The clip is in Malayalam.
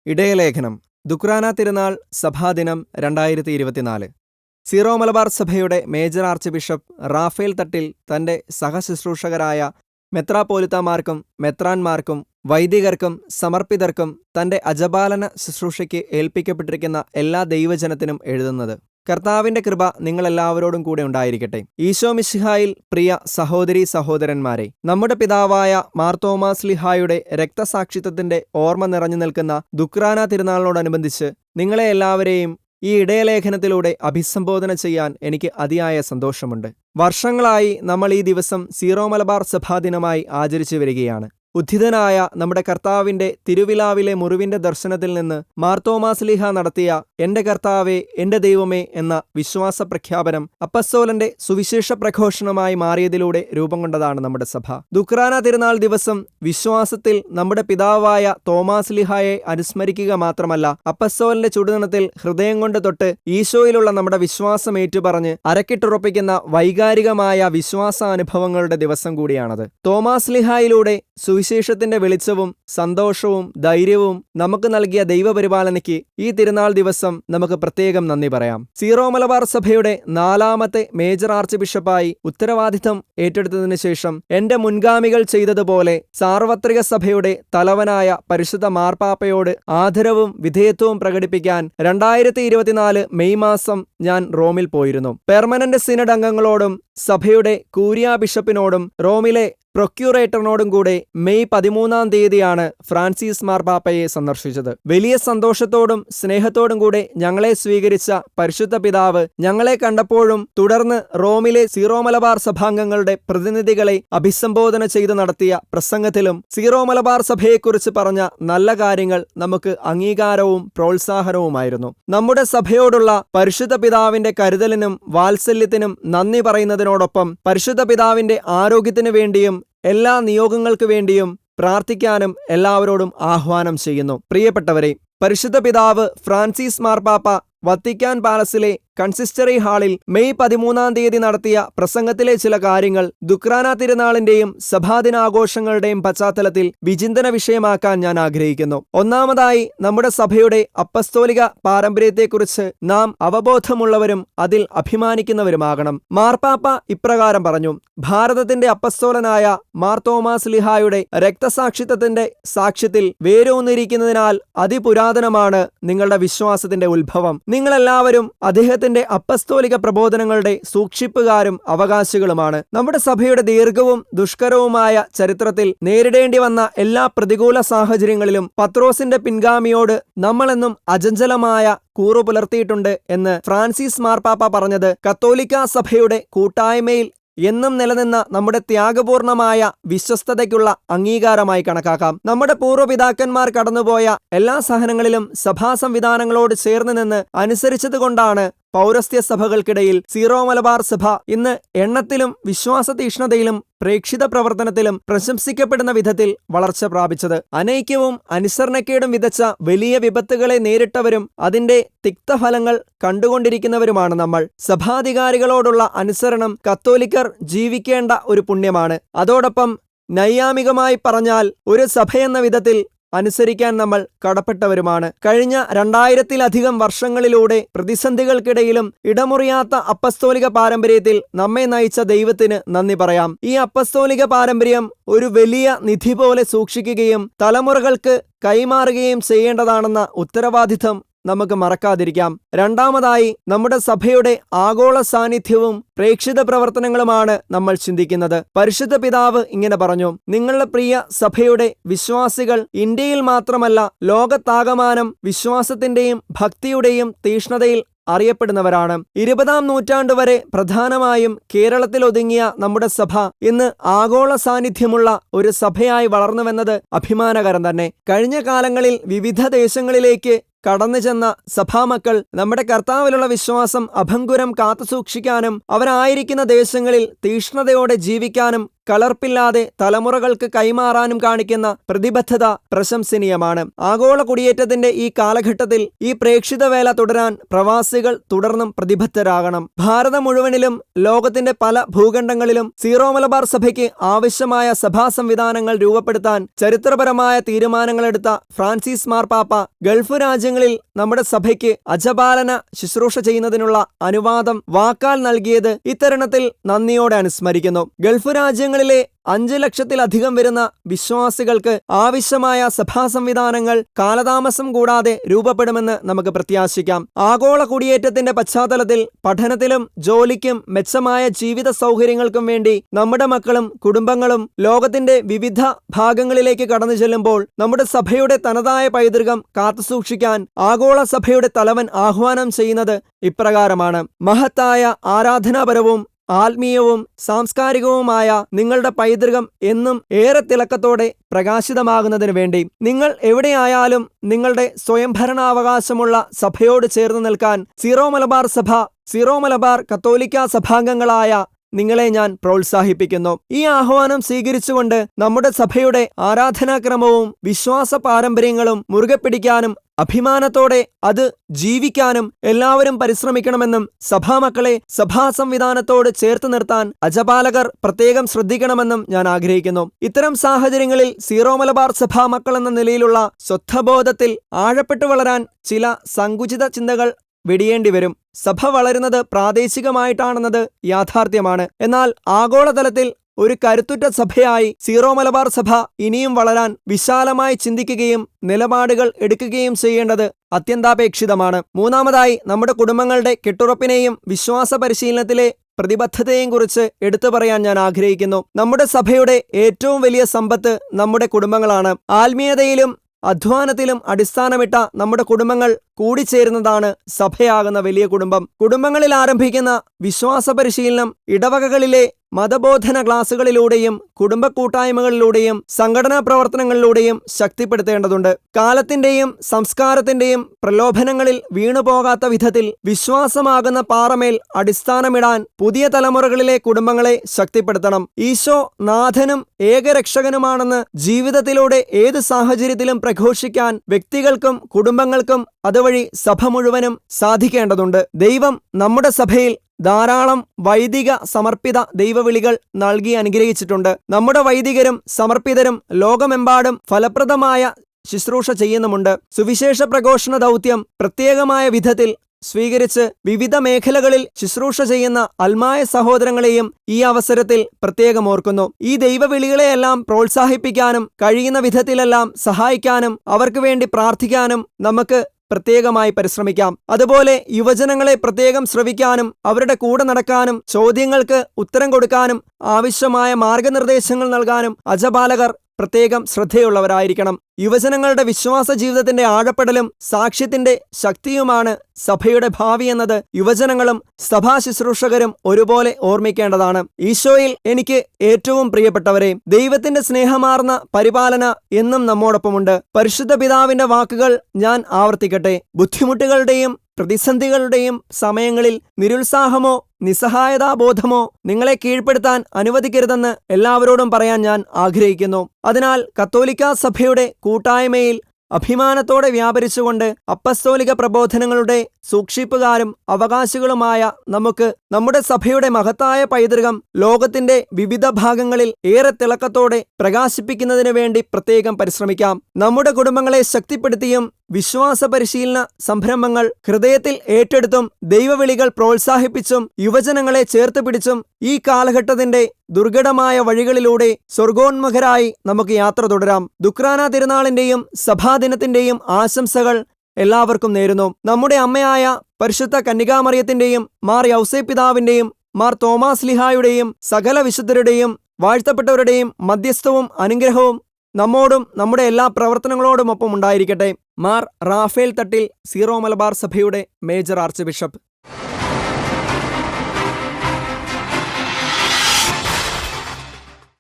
ഇടയലേഖനം ദുക്രാന തിരുനാൾ സഭാദിനം 2024. സീറോ മലബാർ സഭയുടെ major arch bishop Raphael Thattil തന്റെ സഹശുശ്രൂഷകരായ മെത്രാപ്പോലിത്താമാർക്കും മെത്രാന്മാർക്കും വൈദികർക്കും സമർപ്പിതർക്കും തന്റെ അജപാലന ശുശ്രൂഷയ്ക്ക് ഏൽപ്പിക്കപ്പെട്ടിരിക്കുന്ന എല്ലാ ദൈവജനത്തിനും എഴുതുന്നത്. കർത്താവിന്റെ കൃപ നിങ്ങളെല്ലാവരോടും കൂടെ ഉണ്ടായിരിക്കട്ടെ. ഈശോ മിശിഹായിൽ പ്രിയ സഹോദരീ സഹോദരന്മാരെ, നമ്മുടെ പിതാവായ മാർ തോമാശ്ലീഹായുടെ രക്തസാക്ഷിത്വത്തിന്റെ ഓർമ്മ നിറഞ്ഞു നിൽക്കുന്ന ദുക്രാന തിരുനാളിനോടനുബന്ധിച്ച് നിങ്ങളെ എല്ലാവരെയും ഈ ഇടയലേഖനത്തിലൂടെ അഭിസംബോധന ചെയ്യാൻ എനിക്ക് അതിയായ സന്തോഷമുണ്ട്. വർഷങ്ങളായി നമ്മൾ ഈ ദിവസം സീറോ മലബാർ സഭാദിനമായി ആചരിച്ചു വരികയാണ്. ഉദ്ധിതനായ നമ്മുടെ കർത്താവിന്റെ തിരുവിലാവിലെ മുറിവിന്റെ ദർശനത്തിൽ നിന്ന് മാർ തോമാശ്ലീഹ നടത്തിയ "എന്റെ കർത്താവേ, എന്റെ ദൈവമേ" എന്ന വിശ്വാസ പ്രഖ്യാപനം അപ്പസ്തോലന്റെ സുവിശേഷ പ്രഘോഷണമായി മാറിയതിലൂടെ രൂപം കൊണ്ടതാണ് നമ്മുടെ സഭ. ദുക്രാന തിരുനാൾ ദിവസം വിശ്വാസത്തിൽ നമ്മുടെ പിതാവായ തോമാശ്ലീഹായെ അനുസ്മരിക്കുക മാത്രമല്ല, അപ്പസ്തോലന്റെ ചുടുനിണത്തിൽ ഹൃദയം കൊണ്ട് തൊട്ട് ഈശോയിലുള്ള നമ്മുടെ വിശ്വാസം ഏറ്റുപറഞ്ഞ് അരക്കിട്ടുറപ്പിക്കുന്ന വൈകാരികമായ വിശ്വാസാനുഭവങ്ങളുടെ ദിവസം കൂടിയാണത്. തോമാശ്ലീഹായിലൂടെ സുവിശേഷത്തിന്റെ വെളിച്ചവും സന്തോഷവും ധൈര്യവും നമുക്ക് നൽകിയ ദൈവപരിപാലനയ്ക്ക് ഈ തിരുനാൾ ദിവസം നമുക്ക് പ്രത്യേകം നന്ദി പറയാം. സീറോ മലബാർ സഭയുടെ 4ാമത്തെ മേജർ ആർച്ച് ബിഷപ്പായി ഉത്തരവാദിത്തം ഏറ്റെടുത്തതിനു ശേഷം എന്റെ മുൻഗാമികൾ ചെയ്തതുപോലെ സാർവത്രിക സഭയുടെ തലവനായ പരിശുദ്ധ മാർപ്പാപ്പയോട് ആദരവും വിധേയത്വവും പ്രകടിപ്പിക്കാൻ 2024 മെയ് മാസം ഞാൻ റോമിൽ പോയിരുന്നു. പെർമനന്റ് സിനഡ് അംഗങ്ങളോടും സഭയുടെ കൂരിയ ബിഷപ്പിനോടും റോമിലെ പ്രൊക്യൂറേറ്ററിനോടും കൂടെ മെയ് 13-ാം തീയതിയാണ് ഫ്രാൻസിസ് മാർപ്പാപ്പയെ സന്ദർശിച്ചത്. വലിയ സന്തോഷത്തോടും സ്നേഹത്തോടും കൂടെ ഞങ്ങളെ സ്വീകരിച്ച പരിശുദ്ധ പിതാവ് ഞങ്ങളെ കണ്ടപ്പോഴും തുടർന്ന് റോമിലെ സീറോ മലബാർ സഭാംഗങ്ങളുടെ പ്രതിനിധികളെ അഭിസംബോധന ചെയ്ത് നടത്തിയ പ്രസംഗത്തിലും സീറോ മലബാർ സഭയെക്കുറിച്ച് പറഞ്ഞ നല്ല കാര്യങ്ങൾ നമുക്ക് അംഗീകാരവും പ്രോത്സാഹനവുമായിരുന്നു. നമ്മുടെ സഭയോടുള്ള പരിശുദ്ധ പിതാവിന്റെ കരുതലിനും വാത്സല്യത്തിനും നന്ദി പറയുന്നതിനോടൊപ്പം പരിശുദ്ധ പിതാവിന്റെ ആരോഗ്യത്തിനു വേണ്ടിയും എല്ലാ നിയോഗങ്ങൾക്ക് വേണ്ടിയും പ്രാർത്ഥിക്കാനും എല്ലാവരോടും ആഹ്വാനം ചെയ്യുന്നു. പ്രിയപ്പെട്ടവരെ, പരിശുദ്ധ പിതാവ് ഫ്രാൻസിസ് മാർപ്പാപ്പ വത്തിക്കാൻ പാലസിലെ കൺസിസ്റ്ററി ഹാളിൽ മെയ് 13-ാം തീയതി നടത്തിയ പ്രസംഗത്തിലെ ചില കാര്യങ്ങൾ ദുക്രാന തിരുനാളിന്റെയും സഭാദിനാഘോഷങ്ങളുടെയും പശ്ചാത്തലത്തിൽ വിചിന്തന വിഷയമാക്കാൻ ഞാൻ ആഗ്രഹിക്കുന്നു. ഒന്നാമതായി, നമ്മുടെ സഭയുടെ അപ്പസ്തോലിക പാരമ്പര്യത്തെക്കുറിച്ച് നാം അവബോധമുള്ളവരും അതിൽ അഭിമാനിക്കുന്നവരുമാകണം. മാർപ്പാപ്പ ഇപ്രകാരം പറഞ്ഞു: ഭാരതത്തിന്റെ അപ്പസ്തോലനായ മാർ തോമാശ്ലീഹായുടെ രക്തസാക്ഷിത്വത്തിന്റെ സാക്ഷ്യത്തിൽ വേരൂന്നിരിക്കുന്നതിനാൽ അതിപുരാതനമാണ് നിങ്ങളുടെ വിശ്വാസത്തിന്റെ ഉത്ഭവം. നിങ്ങളെല്ലാവരും അദ്ദേഹത്തിന്റെ അപ്പസ്തോലിക പ്രബോധനങ്ങളുടെ സൂക്ഷിപ്പുകാരും അവകാശികളുമാണ്. നമ്മുടെ സഭയുടെ ദീർഘവും ദുഷ്കരവുമായ ചരിത്രത്തിൽ നേരിടേണ്ടി വന്ന എല്ലാ പ്രതികൂല സാഹചര്യങ്ങളിലും പത്രോസിന്റെ പിൻഗാമിയോട് നമ്മളെന്നും അചഞ്ചലമായ കൂറു പുലർത്തിയിട്ടുണ്ട് എന്ന് ഫ്രാൻസിസ് മാർപ്പാപ്പ പറഞ്ഞത് കത്തോലിക്കാ സഭയുടെ കൂട്ടായ്മയിൽ എന്നും നിലനിന്ന നമ്മുടെ ത്യാഗപൂർണമായ വിശ്വസ്തതയ്ക്കുള്ള അംഗീകാരമായി കണക്കാക്കാം. നമ്മുടെ പൂർവ്വപിതാക്കന്മാർ കടന്നുപോയ എല്ലാ സഹനങ്ങളിലും സഭാ സംവിധാനങ്ങളോട് ചേർന്ന് നിന്ന് അനുസരിച്ചതുകൊണ്ടാണ് പൗരസ്ത്യ സഭകൾക്കിടയിൽ സീറോ മലബാർ സഭ ഇന്ന് എണ്ണത്തിലും വിശ്വാസ തീക്ഷ്ണതയിലും പ്രേക്ഷിത പ്രവർത്തനത്തിലും പ്രശംസിക്കപ്പെടുന്ന വിധത്തിൽ വളർച്ച പ്രാപിച്ചത്. അനൈക്യവും അനുസരണക്കേടും വിതച്ച വലിയ വിപത്തുകളെ നേരിട്ടവരും അതിന്റെ തിക്തഫലങ്ങൾ കണ്ടുകൊണ്ടിരിക്കുന്നവരുമാണ് നമ്മൾ. സഭാധികാരികളോടുള്ള അനുസരണം കത്തോലിക്കർ ജീവിക്കേണ്ട ഒരു പുണ്യമാണ്. അതോടൊപ്പം നൈയാമികമായി പറഞ്ഞാൽ ഒരു സഭയെന്ന വിധത്തിൽ അനുസരിക്കാൻ നമ്മൾ കടപ്പെട്ടവരുമാണ്. കഴിഞ്ഞ 2000-ത്തിലധികം വർഷങ്ങളിലൂടെ പ്രതിസന്ധികൾക്കിടയിലും ഇടമുറിയാത്ത അപ്പസ്തോലിക പാരമ്പര്യത്തിൽ നമ്മെ നയിച്ച ദൈവത്തിന് നന്ദി പറയാം. ഈ അപ്പസ്തോലിക പാരമ്പര്യം ഒരു വലിയ നിധി പോലെ സൂക്ഷിക്കുകയും തലമുറകൾക്ക് കൈമാറുകയും ചെയ്യേണ്ടതാണെന്ന ഉത്തരവാദിത്തം നമുക്ക് മറക്കാതിരിക്കാം. രണ്ടാമതായി, നമ്മുടെ സഭയുടെ ആഗോള സാന്നിധ്യവും പ്രേക്ഷിത പ്രവർത്തനങ്ങളുമാണ് നമ്മൾ ചിന്തിക്കുന്നത്. പരിശുദ്ധ പിതാവ് ഇങ്ങനെ പറഞ്ഞു: നിങ്ങളുടെ പ്രിയ സഭയുടെ വിശ്വാസികൾ ഇന്ത്യയിൽ മാത്രമല്ല ലോകത്താകമാനം വിശ്വാസത്തിന്റെയും ഭക്തിയുടെയും തീഷ്ണതയിൽ അറിയപ്പെടുന്നവരാണ്. 20-ാം നൂറ്റാണ്ടുവരെ പ്രധാനമായും കേരളത്തിൽ ഒതുങ്ങിയ നമ്മുടെ സഭ ഇന്ന് ആഗോള സാന്നിധ്യമുള്ള ഒരു സഭയായി വളർന്നുവെന്നത് അഭിമാനകരം തന്നെ. കഴിഞ്ഞ കാലങ്ങളിൽ വിവിധ ദേശങ്ങളിലേക്ക് കടന്നു ചെന്ന സഭാമക്കൾ നമ്മുടെ കർത്താവിലുള്ള വിശ്വാസം അഭംഗുരം കാത്തുസൂക്ഷിക്കാനും അവരായിരിക്കുന്ന ദേശങ്ങളിൽ തീഷ്ണതയോടെ ജീവിക്കാനും കലർപ്പില്ലാതെ തലമുറകൾക്ക് കൈമാറാനും കാണിക്കുന്ന പ്രതിബദ്ധത പ്രശംസനീയമാണ്. ആഗോള കുടിയേറ്റത്തിന്റെ ഈ കാലഘട്ടത്തിൽ ഈ പ്രേക്ഷിത വേല തുടരാൻ പ്രവാസികൾ തുടർന്നും പ്രതിബദ്ധരാകണം. ഭാരതം മുഴുവനിലും ലോകത്തിന്റെ പല ഭൂഖണ്ഡങ്ങളിലും സീറോ മലബാർ സഭയ്ക്ക് ആവശ്യമായ സഭാ സംവിധാനങ്ങൾ രൂപപ്പെടുത്താൻ ചരിത്രപരമായ തീരുമാനങ്ങളെടുത്ത ഫ്രാൻസിസ് മാർപ്പാപ്പ ഗൾഫ് രാജ്യങ്ങളിൽ നമ്മുടെ സഭയ്ക്ക് അജപാലന ശുശ്രൂഷ ചെയ്യുന്നതിനുള്ള അനുവാദം വാക്കാൽ നൽകിയത് ഇത്തരുണത്തിൽ നന്ദിയോടെ അനുസ്മരിക്കുന്നു. ഗൾഫ് രാജ്യങ്ങളിലെ 5 ലക്ഷത്തിലധികം വരുന്ന വിശ്വാസികൾക്ക് ആവശ്യമായ സഭാ സംവിധാനങ്ങൾ കാലതാമസം കൂടാതെ രൂപപ്പെടുമെന്ന് നമുക്ക് പ്രത്യാശിക്കാം. ആഗോള കുടിയേറ്റത്തിന്റെ പശ്ചാത്തലത്തിൽ പഠനത്തിലും ജോലിക്കും മെച്ചമായ ജീവിത സൗകര്യങ്ങൾക്കും വേണ്ടി നമ്മുടെ മക്കളും കുടുംബങ്ങളും ലോകത്തിന്റെ വിവിധ ഭാഗങ്ങളിലേക്ക് കടന്നു ചെല്ലുമ്പോൾ നമ്മുടെ സഭയുടെ തനതായ പൈതൃകം കാത്തുസൂക്ഷിക്കാൻ ആഗോള സഭയുടെ തലവൻ ആഹ്വാനം ചെയ്യുന്നത് ഇപ്രകാരമാണ്: മഹത്തായ ആരാധനാപരവും ആത്മീയവും സാംസ്കാരികവുമായ നിങ്ങളുടെ പൈതൃകം എന്നും ഏറെ തിളക്കത്തോടെ പ്രകാശിതമാകുന്നതിനു വേണ്ടി നിങ്ങൾ എവിടെയായാലും നിങ്ങളുടെ സ്വയംഭരണാവകാശമുള്ള സഭയോട് ചേർന്ന് നിൽക്കാൻ സീറോ മലബാർ സഭ, സീറോ മലബാർ കത്തോലിക്ക സഭാംഗങ്ങളായ നിങ്ങളെ ഞാൻ പ്രോത്സാഹിപ്പിക്കുന്നു. ഈ ആഹ്വാനം സ്വീകരിച്ചുകൊണ്ട് നമ്മുടെ സഭയുടെ ആരാധനാക്രമവും വിശ്വാസ പാരമ്പര്യങ്ങളും മുറുകെ പിടിക്കാനും അഭിമാനത്തോടെ അത് ജീവിക്കാനും എല്ലാവരും പരിശ്രമിക്കണമെന്നും സഭാമക്കളെ സഭാ സംവിധാനത്തോട് ചേർത്ത് നിർത്താൻ അജപാലകർ പ്രത്യേകം ശ്രദ്ധിക്കണമെന്നും ഞാൻ ആഗ്രഹിക്കുന്നു. ഇത്തരം സാഹചര്യങ്ങളിൽ സീറോ മലബാർ സഭാ മക്കൾ എന്ന നിലയിലുള്ള സ്വത്വബോധത്തിൽ ആഴപ്പെട്ടു വളരാൻ ചില സങ്കുചിത ചിന്തകൾ വെടിയേണ്ടി വരും. സഭ വളരുന്നത് പ്രാദേശികമായിട്ടാണെന്നത് യാഥാർത്ഥ്യമാണ്. എന്നാൽ ആഗോളതലത്തിൽ ഒരു കരുത്തുറ്റ സഭയായി സീറോ മലബാർ സഭ ഇനിയും വളരാൻ വിശാലമായി ചിന്തിക്കുകയും നിലപാടുകൾ എടുക്കുകയും ചെയ്യേണ്ടത് അത്യന്താപേക്ഷിതമാണ്. മൂന്നാമതായി, നമ്മുടെ കുടുംബങ്ങളുടെ കെട്ടുറപ്പിനെയും വിശ്വാസ പരിശീലനത്തിലെ പ്രതിബദ്ധതയെയും കുറിച്ച് എടുത്തു പറയാൻ ഞാൻ ആഗ്രഹിക്കുന്നു. നമ്മുടെ സഭയുടെ ഏറ്റവും വലിയ സമ്പത്ത് നമ്മുടെ കുടുംബങ്ങളാണ്. ആത്മീയതയിലും അധ്വാനത്തിലും അടിസ്ഥാനമിട്ട നമ്മുടെ കുടുംബങ്ങൾ കൂടിച്ചേരുന്നതാണ് സഭയാകുന്ന വലിയ കുടുംബം. കുടുംബങ്ങളിൽ ആരംഭിക്കുന്ന വിശ്വാസ പരിശീലനം ഇടവകകളിലെ മതബോധന ക്ലാസുകളിലൂടെയും കുടുംബ കൂട്ടായ്മകളിലൂടെയും സംഘടനാ പ്രവർത്തനങ്ങളിലൂടെയും ശക്തിപ്പെടുത്തേണ്ടതുണ്ട്. കാലത്തിന്റെയും സംസ്കാരത്തിന്റെയും പ്രലോഭനങ്ങളിൽ വീണുപോകാത്ത വിധത്തിൽ വിശ്വാസമാകുന്ന പാറമേൽ അടിസ്ഥാനമിടാൻ പുതിയ തലമുറകളിലെ കുടുംബങ്ങളെ ശക്തിപ്പെടുത്തണം. ഈശോ നാഥനും ഏകരക്ഷകനുമാണെന്ന് ജീവിതത്തിലൂടെ ഏത് സാഹചര്യത്തിലും പ്രഘോഷിക്കാൻ വ്യക്തികൾക്കും കുടുംബങ്ങൾക്കും അതുവഴി സഭ മുഴുവനും സാധിക്കേണ്ടതുണ്ട്. ദൈവം നമ്മുടെ സഭയിൽ ധാരാളം വൈദിക സമർപ്പിത ദൈവവിളികൾ നൽകി അനുഗ്രഹിച്ചിട്ടുണ്ട്. നമ്മുടെ വൈദികരും സമർപ്പിതരും ലോകമെമ്പാടും ഫലപ്രദമായ ശുശ്രൂഷ ചെയ്യുന്നുമുണ്ട്. സുവിശേഷ പ്രഘോഷണ ദൗത്യം പ്രത്യേകമായ വിധത്തിൽ സ്വീകരിച്ച് വിവിധ മേഖലകളിൽ ശുശ്രൂഷ ചെയ്യുന്ന അൽമായ സഹോദരങ്ങളെയും ഈ അവസരത്തിൽ പ്രത്യേകം ഓർക്കുന്നു. ഈ ദൈവവിളികളെയെല്ലാം പ്രോത്സാഹിപ്പിക്കാനും കഴിയുന്ന വിധത്തിലെല്ലാം സഹായിക്കാനും അവർക്ക് വേണ്ടി പ്രാർത്ഥിക്കാനും നമുക്ക് പ്രത്യേകമായി പരിശ്രമിക്കാം. അതുപോലെ യുവജനങ്ങളെ പ്രത്യേകം ശ്രവിക്കാനും അവരുടെ കൂടെ നടക്കാനും ചോദ്യങ്ങൾക്ക് ഉത്തരം കൊടുക്കാനും ആവശ്യമായ മാർഗനിർദ്ദേശങ്ങൾ നൽകാനും അജപാലകർ പ്രത്യേകം ശ്രദ്ധയുള്ളവരായിരിക്കണം. യുവജനങ്ങളുടെ വിശ്വാസ ജീവിതത്തിന്റെ ആഴപ്പെടലും സാക്ഷ്യത്തിന്റെ ശക്തിയുമാണ് സഭയുടെ ഭാവി എന്നത് യുവജനങ്ങളും സഭാ ശുശ്രൂഷകരും ഒരുപോലെ ഓർമ്മിക്കേണ്ടതാണ്. ഈശോയിൽ എനിക്ക് ഏറ്റവും പ്രിയപ്പെട്ടവരെ, ദൈവത്തിന്റെ സ്നേഹമാർന്ന പരിപാലന എന്നും നമ്മോടൊപ്പമുണ്ട്. പരിശുദ്ധ പിതാവിന്റെ വാക്കുകൾ ഞാൻ ആവർത്തിക്കട്ടെ: ബുദ്ധിമുട്ടുകളുടെയും പ്രതിസന്ധികളുടെയും സമയങ്ങളിൽ നിരുത്സാഹമോ നിസ്സഹായതാബോധമോ നിങ്ങളെ കീഴ്പ്പെടുത്താൻ അനുവദിക്കരുതെന്ന് എല്ലാവരോടും പറയാൻ ഞാൻ ആഗ്രഹിക്കുന്നു. അതിനാൽ കത്തോലിക്കാ സഭയുടെ കൂട്ടായ്മയിൽ അഭിമാനത്തോടെ വ്യാപരിച്ചുകൊണ്ട് അപ്പസ്തോലിക പ്രബോധനങ്ങളുടെ സൂക്ഷിപ്പുകാരും അവകാശികളുമായ നമുക്ക് നമ്മുടെ സഭയുടെ മഹത്തായ പൈതൃകം ലോകത്തിന്റെ വിവിധ ഭാഗങ്ങളിൽ ഏറെ തിളക്കത്തോടെ പ്രകാശിപ്പിക്കുന്നതിനു വേണ്ടി പ്രത്യേകം പരിശ്രമിക്കാം. നമ്മുടെ കുടുംബങ്ങളെ ശക്തിപ്പെടുത്തിയും വിശ്വാസ പരിശീലന സംരംഭങ്ങൾ ഹൃദയത്തിൽ ഏറ്റെടുത്തും ദൈവവിളികൾ പ്രോത്സാഹിപ്പിച്ചും യുവജനങ്ങളെ ചേർത്ത് പിടിച്ചും ഈ കാലഘട്ടത്തിന്റെ ദുർഘടമായ വഴികളിലൂടെ സ്വർഗോന്മുഖരായി നമുക്ക് യാത്ര തുടരാം. ദുക്രാന തിരുനാളിന്റെയും സഭാദിനത്തിന്റെയും ആശംസകൾ എല്ലാവർക്കും നേരുന്നു. നമ്മുടെ അമ്മയായ പരിശുദ്ധ കന്യകാമറിയത്തിന്റെയും മാർ യൗസേപ്പ് പിതാവിന്റെയും മാർ തോമാസ് ലിഹായുടെയും സകല വിശുദ്ധരുടെയും വാഴ്ത്തപ്പെട്ടവരുടെയും മധ്യസ്ഥവും അനുഗ്രഹവും നമ്മോടും നമ്മുടെ എല്ലാ പ്രവർത്തനങ്ങളോടുമൊപ്പം ഉണ്ടായിരിക്കട്ടെ. മാർ റാഫേൽ തട്ടിൽ, സീറോ മലബാർ സഭയുടെ മേജർ ആർച്ച് ബിഷപ്പ്.